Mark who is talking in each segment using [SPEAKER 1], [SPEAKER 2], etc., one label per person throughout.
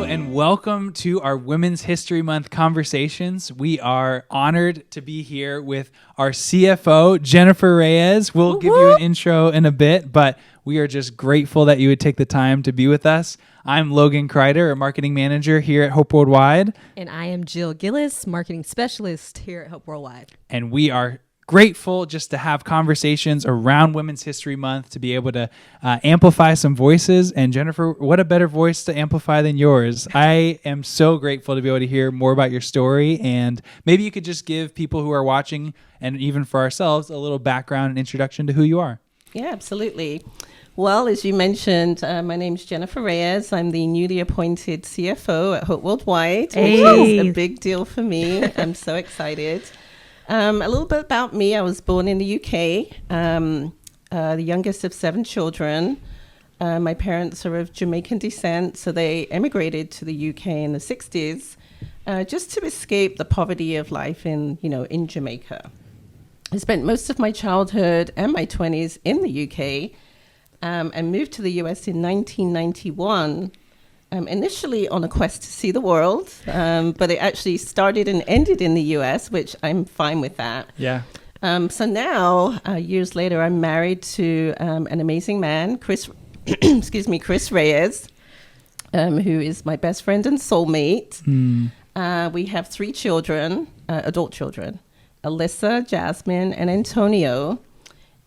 [SPEAKER 1] and welcome to our Women's History Month conversations. We are honored to be here with our CFO, Jennifer Reyes. We'll give you an intro in a bit, but we are just grateful that you would take the time to be with us. I'm Logan Kreider, a marketing manager here at Hope Worldwide.
[SPEAKER 2] And I am Jill Gillis, marketing specialist here at Hope Worldwide.
[SPEAKER 1] And we are grateful just to have conversations around Women's History Month, to be able to amplify some voices. And Jennifer, what a better voice to amplify than yours. I am so grateful to be able to hear more about your story. And maybe you could just give people who are watching, and even for ourselves, a little background and introduction to who you are.
[SPEAKER 3] Yeah, absolutely. Well, as you mentioned, my name's Jennifer Reyes. I'm the newly appointed CFO at Hope Worldwide, which is a big deal for me. I'm so excited. A little bit about me. I was born in the UK, the youngest of 7 children. My parents are of Jamaican descent, so they emigrated to the UK in the 60s just to escape the poverty of life in Jamaica. I spent most of my childhood and my 20s in the UK and moved to the US in 1991. Initially on a quest to see the world, but it actually started and ended in the US, which I'm fine with that.
[SPEAKER 1] Yeah.
[SPEAKER 3] So now, years later, I'm married to an amazing man, Chris Reyes, who is my best friend and soulmate. We have 3 children, adult children, Alyssa, Jasmine, and Antonio.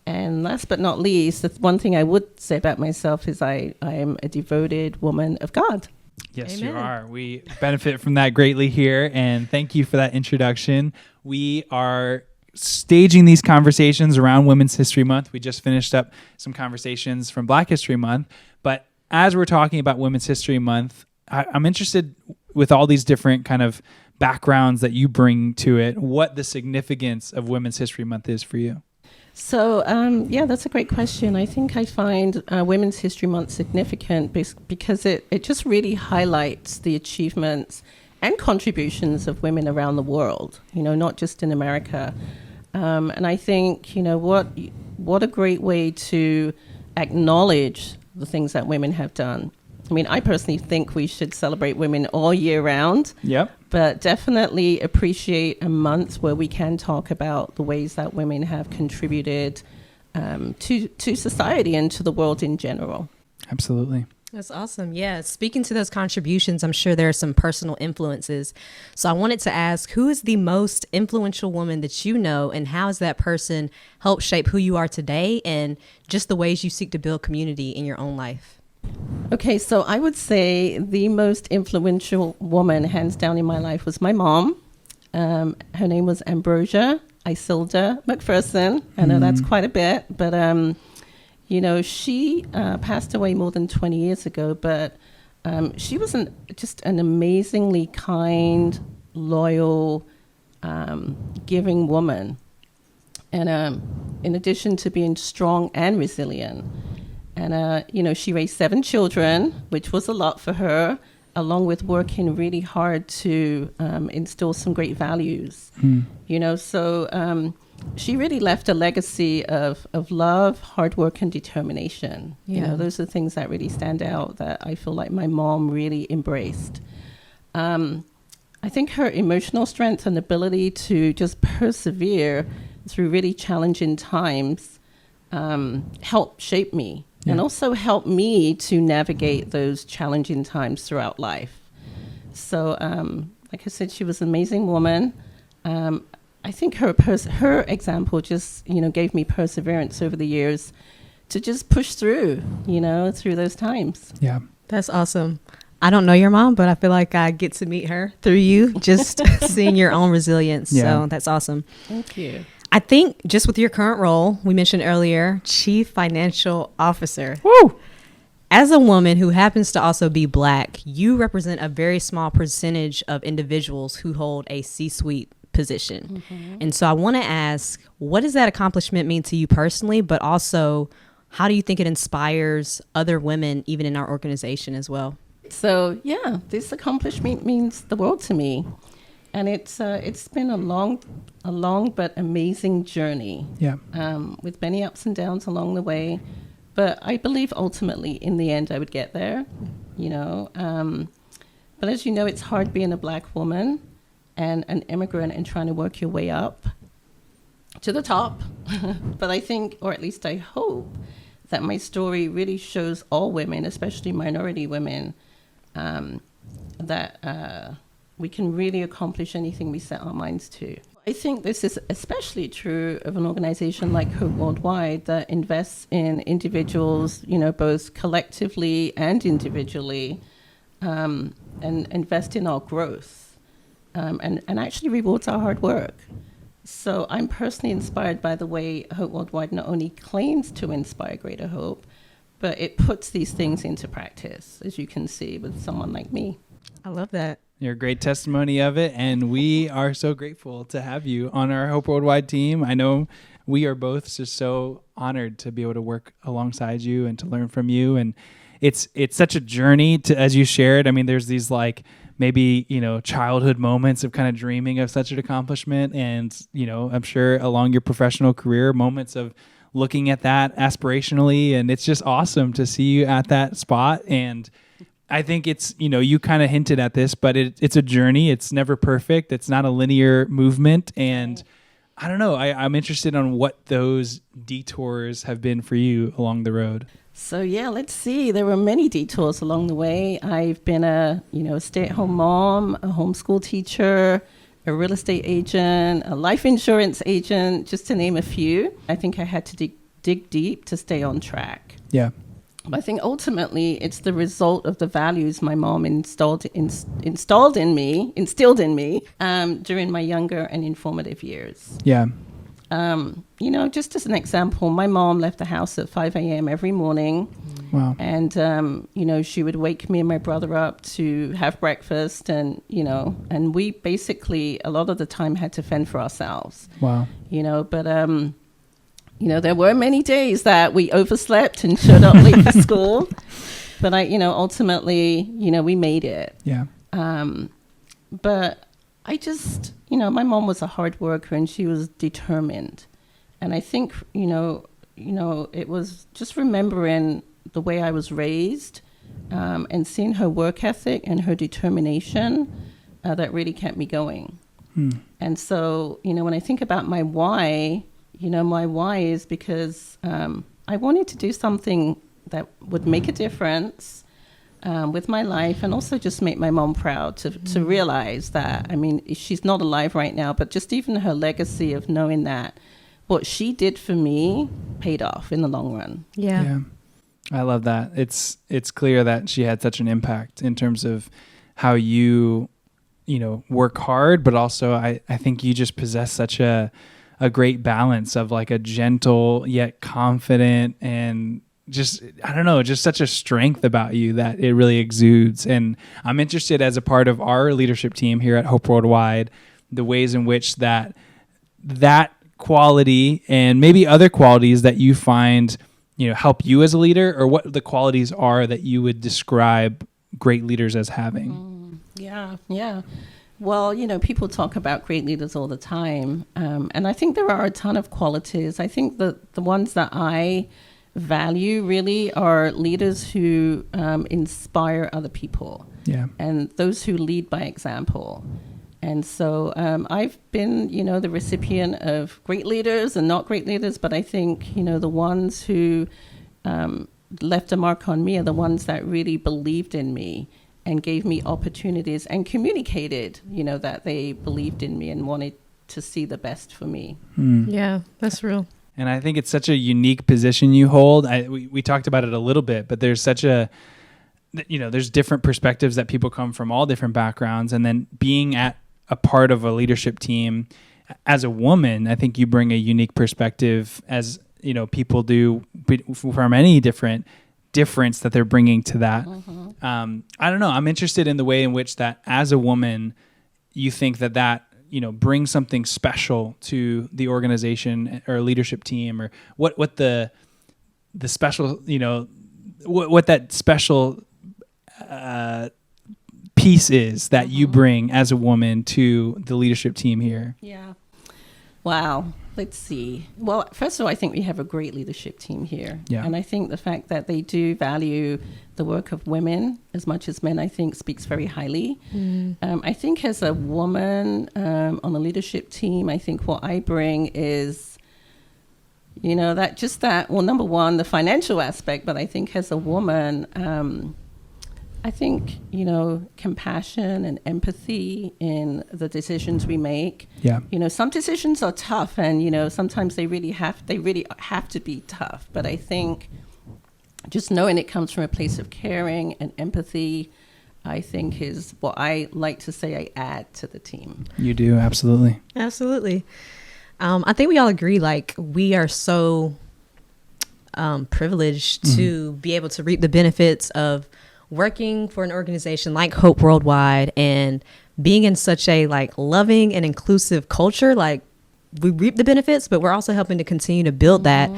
[SPEAKER 3] And last but not least, the one thing I would say about myself is I am a devoted woman of God.
[SPEAKER 1] Yes,
[SPEAKER 2] Amen.
[SPEAKER 1] you are. We benefit from that greatly here, and thank you for that introduction. We are staging these conversations around Women's History Month. We just finished up some conversations from Black History Month, but as we're talking about Women's History Month, I'm interested with all these different kind of backgrounds that you bring to it, what the significance of Women's History Month is for you.
[SPEAKER 3] So, that's a great question. I think I find Women's History Month significant because it just really highlights the achievements and contributions of women around the world, not just in America. And I think, what a great way to acknowledge the things that women have done. I mean, I personally think we should celebrate women all year round.
[SPEAKER 1] Yep.
[SPEAKER 3] But definitely appreciate a month where we can talk about the ways that women have contributed to society and to the world in general.
[SPEAKER 1] Absolutely.
[SPEAKER 2] That's awesome. Yeah. Speaking to those contributions, I'm sure there are some personal influences. So I wanted to ask, who is the most influential woman that you know, and how has that person helped shape who you are today and just the ways you seek to build community in your own life?
[SPEAKER 3] Okay, so I would say the most influential woman, hands down, in my life was my mom. Her name was Ambrosia Isilda McPherson. I know that's quite a bit, but, she passed away more than 20 years ago, but she was just an amazingly kind, loyal, giving woman. And in addition to being strong and resilient, and, she raised 7 children, which was a lot for her, along with working really hard to instill some great values. So she really left a legacy of love, hard work, and determination.
[SPEAKER 2] Yeah.
[SPEAKER 3] Those are the things that really stand out that I feel like my mom really embraced. I think her emotional strength and ability to just persevere through really challenging times helped shape me. Yeah. And also help me to navigate those challenging times throughout life. So, like I said, she was an amazing woman. I think her example just, gave me perseverance over the years to just push through, through those times.
[SPEAKER 1] Yeah.
[SPEAKER 2] That's awesome. I don't know your mom, but I feel like I get to meet her through you, just seeing your own resilience. Yeah. So that's awesome.
[SPEAKER 3] Thank you.
[SPEAKER 2] I think just with your current role, we mentioned earlier, Chief Financial Officer.
[SPEAKER 1] Woo!
[SPEAKER 2] As a woman who happens to also be Black, you represent a very small percentage of individuals who hold a C-suite position. Mm-hmm. And so I want to ask, what does that accomplishment mean to you personally, but also how do you think it inspires other women, even in our organization as well?
[SPEAKER 3] So, yeah, this accomplishment means the world to me. And it's been a long but amazing journey. Yeah. With many ups and downs along the way, but I believe ultimately in the end I would get there. But as you know, it's hard being a Black woman and an immigrant and trying to work your way up to the top. But I think, or at least I hope, that my story really shows all women, especially minority women, that we can really accomplish anything we set our minds to. I think this is especially true of an organization like Hope Worldwide that invests in individuals, both collectively and individually, and invest in our growth, and actually rewards our hard work. So I'm personally inspired by the way Hope Worldwide not only claims to inspire greater hope, but it puts these things into practice, as you can see with someone like me.
[SPEAKER 2] I love that.
[SPEAKER 1] You're a great testimony of it, and we are so grateful to have you on our Hope Worldwide team. I know we are both just so honored to be able to work alongside you and to learn from you. And it's such a journey to, as you shared. I mean, there's these maybe, childhood moments of kind of dreaming of such an accomplishment. And, I'm sure along your professional career, moments of looking at that aspirationally. And it's just awesome to see you at that spot. And I think it's, you kind of hinted at this, but it's a journey. It's never perfect. It's not a linear movement. And I don't know, I'm interested on what those detours have been for you along the road.
[SPEAKER 3] So yeah, let's see. There were many detours along the way. I've been a stay-at-home mom, a homeschool teacher, a real estate agent, a life insurance agent, just to name a few. I think I had to dig deep to stay on track.
[SPEAKER 1] Yeah.
[SPEAKER 3] But I think ultimately it's the result of the values my mom instilled in me during my younger and informative years.
[SPEAKER 1] Yeah.
[SPEAKER 3] Just as an example, my mom left the house at 5 a.m. every morning.
[SPEAKER 1] Wow.
[SPEAKER 3] And, she would wake me and my brother up to have breakfast. And we basically, a lot of the time, had to fend for ourselves.
[SPEAKER 1] Wow.
[SPEAKER 3] But, there were many days that we overslept and showed up late for school. But ultimately, we made it.
[SPEAKER 1] Yeah.
[SPEAKER 3] But I just, my mom was a hard worker and she was determined. And I think, it was just remembering the way I was raised, and seeing her work ethic and her determination that really kept me going. And so, when I think about my why is because I wanted to do something that would make a difference with my life, and also just make my mom proud to realize that, she's not alive right now, but just even her legacy of knowing that what she did for me paid off in the long run.
[SPEAKER 2] Yeah.
[SPEAKER 1] I love that. It's clear that she had such an impact in terms of how you work hard, but also I think you just possess such a great balance of a gentle yet confident, and just, I don't know, just such a strength about you that it really exudes. And I'm interested, as a part of our leadership team here at Hope Worldwide, the ways in which that quality and maybe other qualities that you find, help you as a leader, or what the qualities are that you would describe great leaders as having.
[SPEAKER 3] Yeah. Well, people talk about great leaders all the time. And I think there are a ton of qualities. I think that the ones that I value really are leaders who inspire other people.
[SPEAKER 1] Yeah.
[SPEAKER 3] And those who lead by example. And so I've been, the recipient of great leaders and not great leaders, but I think, the ones who left a mark on me are the ones that really believed in me and gave me opportunities and communicated, that they believed in me and wanted to see the best for me.
[SPEAKER 2] Yeah, that's real.
[SPEAKER 1] And I think it's such a unique position you hold. We talked about it a little bit, but there's such there's different perspectives that people come from all different backgrounds. And then being at a part of a leadership team as a woman, I think you bring a unique perspective, as people do, from any difference that they're bringing to that. I don't know. I'm interested in the way in which that, as a woman, you think that brings something special to the organization or leadership team, or what the special, what that special piece is that you bring as a woman to the leadership team here.
[SPEAKER 3] Yeah. Wow. Let's see. Well, first of all, I think we have a great leadership team here.
[SPEAKER 1] Yeah.
[SPEAKER 3] And I think the fact that they do value the work of women as much as men, I think speaks very highly. I think as a woman on the leadership team, I think what I bring is, well, number one, the financial aspect, but I think as a woman, I think, compassion and empathy in the decisions we make.
[SPEAKER 1] Yeah.
[SPEAKER 3] Some decisions are tough and, sometimes they really have to be tough. But I think just knowing it comes from a place of caring and empathy, I think is what I like to say I add to the team.
[SPEAKER 1] You do. Absolutely.
[SPEAKER 2] Absolutely. I think we all agree, like, we are so privileged to be able to reap the benefits of working for an organization like Hope Worldwide and being in such a loving and inclusive culture. Like, we reap the benefits, but we're also helping to continue to build that.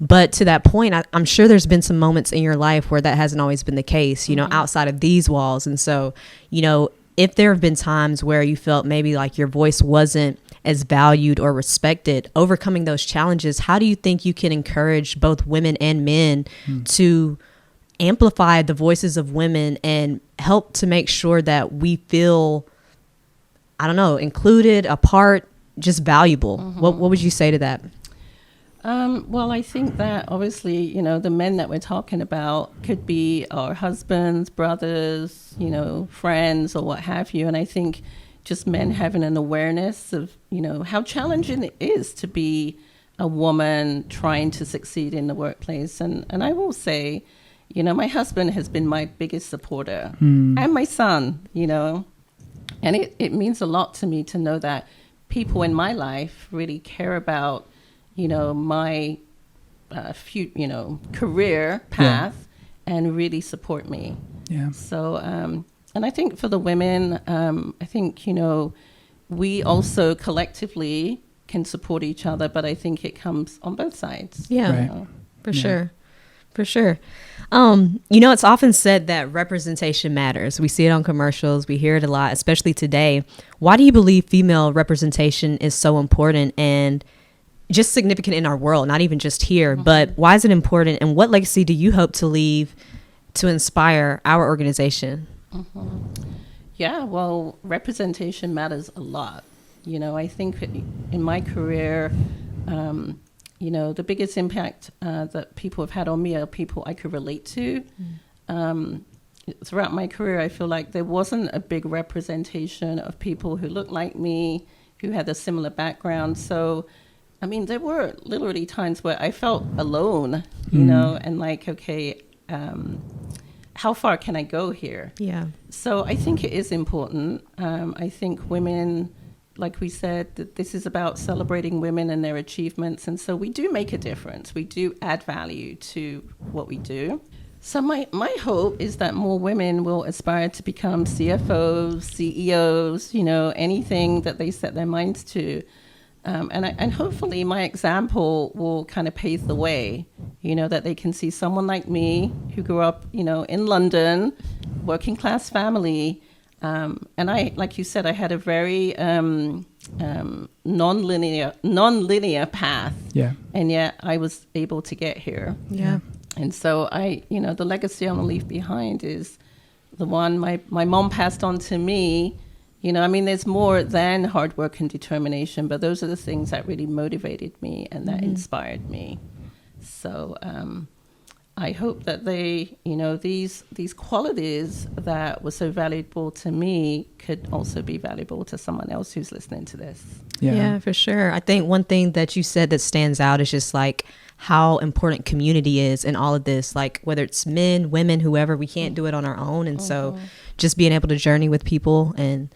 [SPEAKER 2] But to that point, I'm sure there's been some moments in your life where that hasn't always been the case, outside of these walls. And so, if there have been times where you felt maybe like your voice wasn't as valued or respected, overcoming those challenges, how do you think you can encourage both women and men to amplify the voices of women and help to make sure that we feel, included, a part, just valuable? What would you say to that?
[SPEAKER 3] Well, I think that obviously, the men that we're talking about could be our husbands, brothers, friends or what have you. And I think just men having an awareness of, how challenging it is to be a woman trying to succeed in the workplace. And I will say, my husband has been my biggest supporter and my son, and it means a lot to me to know that people in my life really care about, my career path and really support me.
[SPEAKER 1] Yeah.
[SPEAKER 3] So, and I think for the women, I think, we also collectively can support each other, but I think it comes on both sides.
[SPEAKER 2] Yeah, right. For sure. For sure. It's often said that representation matters. We see it on commercials. We hear it a lot, especially today. Why do you believe female representation is so important and just significant in our world, not even just here, but why is it important? And what legacy do you hope to leave to inspire our organization?
[SPEAKER 3] Yeah, well, representation matters a lot. I think in my career, the biggest impact that people have had on me are people I could relate to. Throughout my career, I feel like there wasn't a big representation of people who looked like me, who had a similar background. So, there were literally times where I felt alone, and like, okay, how far can I go here? Yeah. So I think it is important. I think women, like we said, that this is about celebrating women and their achievements. And so we do make a difference. We do add value to what we do. So my hope is that more women will aspire to become CFOs, CEOs, anything that they set their minds to. And hopefully my example will kind of pave the way, that they can see someone like me who grew up, in London, working class family. And I, like you said, I had a very non-linear path. Yeah. And yet I was able to get here. Yeah. And so the legacy I'm going to leave behind is the one my mom passed on to me. There's more than hard work and determination, but those are the things that really motivated me and that inspired me. So I hope that they, these qualities that were so valuable to me could also be valuable to someone else who's listening to this.
[SPEAKER 2] Yeah, for sure. I think one thing that you said that stands out is just like how important community is in all of this, like whether it's men, women, whoever, we can't do it on our own. And so just being able to journey with people and,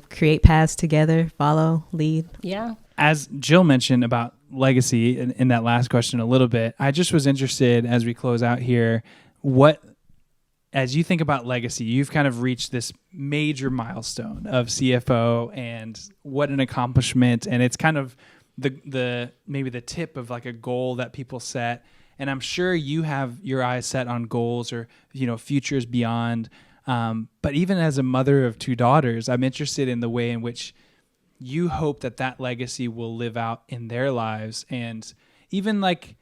[SPEAKER 2] create paths together, follow, lead.
[SPEAKER 3] Yeah.
[SPEAKER 1] As Jill mentioned about legacy in that last question a little bit, I just was interested as we close out here, as you think about legacy, you've kind of reached this major milestone of CFO and what an accomplishment. And it's kind of the maybe the tip of like a goal that people set. And I'm sure you have your eyes set on goals or, futures beyond. But even as a mother of two daughters, I'm interested in the way in which you hope that that legacy will live out in their lives. And even like,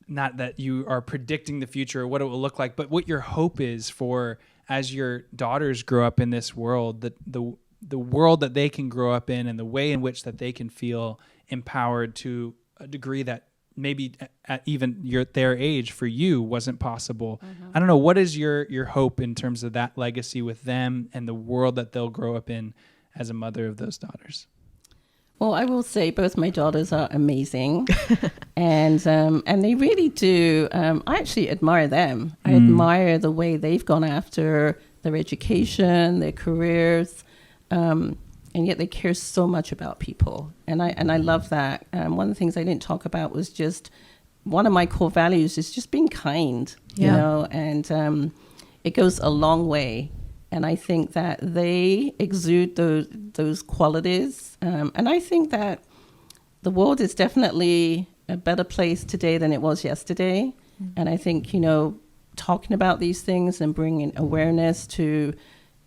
[SPEAKER 1] not that you are predicting the future or what it will look like, but what your hope is for as your daughters grow up in this world, that the world that they can grow up in and the way in which that they can feel empowered to a degree that maybe at even their age for you wasn't possible. I don't know, what is your hope in terms of that legacy with them and the world that they'll grow up in as a mother of those daughters?
[SPEAKER 3] Well, I will say both my daughters are amazing, and they really do. I actually admire them. I admire the way they've gone after their education, their careers, and yet they care so much about people, and I love that. One of the things I didn't talk about was just one of my core values is just being kind, you know, and it goes a long way. And I think that they exude those qualities. And I think that the world is definitely a better place today than it was yesterday. And I think, you know, talking about these things and bringing awareness to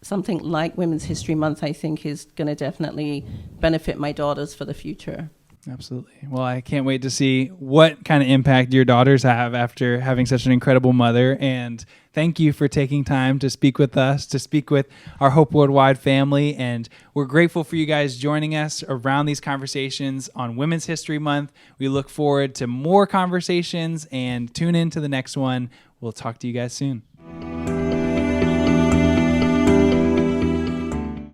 [SPEAKER 3] something like Women's History Month, I think is going to definitely benefit my daughters for the future.
[SPEAKER 1] Absolutely. Well, I can't wait to see what kind of impact your daughters have after having such an incredible mother. And thank you for taking time to speak with us, to speak with our Hope Worldwide family. And we're grateful for you guys joining us around these conversations on Women's History Month. We look forward to more conversations and tune in to the next one. We'll talk to you guys soon.